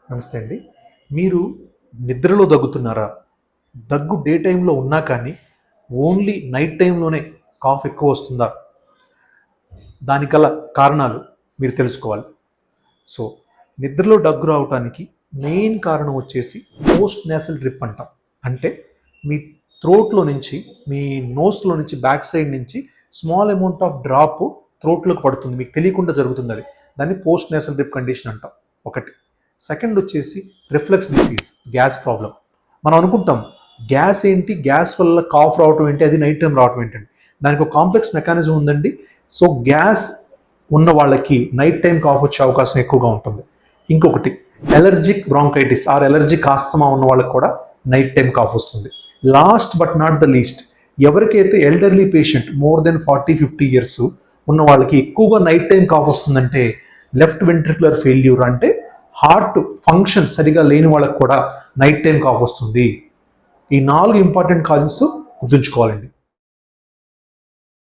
నమస్తే అండి. మీరు నిద్రలో దగ్గుతున్నారా? దగ్గు డే టైమ్‌లో ఉన్నా కానీ ఓన్లీ నైట్ టైమ్‌లోనే కాఫ్ ఎక్కువ వస్తుందా? దానికి గల కారణాలు మీరు తెలుసుకోవాలి. సో, నిద్రలో దగ్గు రావటానికి మెయిన్ కారణం వచ్చేసి పోస్ట్ నేసల్ డ్రిప్ అంటాం. అంటే మీ థ్రోట్‌లో నుంచి, మీ నోస్‌లో నుంచి బ్యాక్ సైడ్ నుంచి స్మాల్ అమౌంట్ ఆఫ్ డ్రాప్ థ్రోట్‌లోకి పడుతుంది. మీకు తెలియకుండా జరుగుతుందది. దాన్ని పోస్ట్ నేసల్ డ్రిప్ కండిషన్ అంటాం. ఒకటి. సెకండ్ వచ్చేసి రిఫ్లక్స్ డిసీజ్, గ్యాస్ ప్రాబ్లం. మనం అనుకుంటాం గ్యాస్ ఏంటి, గ్యాస్ వల్ల కాఫ్ రావటం ఏంటి, అది నైట్ టైం రావటం ఏంటండి. దానికి ఒక కాంప్లెక్స్ మెకానిజం ఉందండి. సో గ్యాస్ ఉన్న వాళ్ళకి నైట్ టైం కాఫ్ వచ్చే అవకాశం ఎక్కువగా ఉంటుంది. ఇంకొకటి allergic bronchitis or allergic asthma ఉన్న వాళ్ళకి కూడా నైట్ టైం కాఫ్ వస్తుంది. Last but not the least, ఎవరికైతే elderly patient more than 40-50 years ఉన్న వాళ్ళకి ఎక్కువగా నైట్ టైం కాఫ్ వస్తుందంటే లెఫ్ట్ వెంట్రికులర్ ఫెయిల్యూర్, అంటే హార్ట్ ఫంక్షన్ సరిగా లేని వాళ్ళకి కూడా నైట్ టైం కాఫ్ వస్తుంది. ఈ 4 ఇంపార్టెంట్ కాజెస్ గుర్తుంచుకోవాలండి.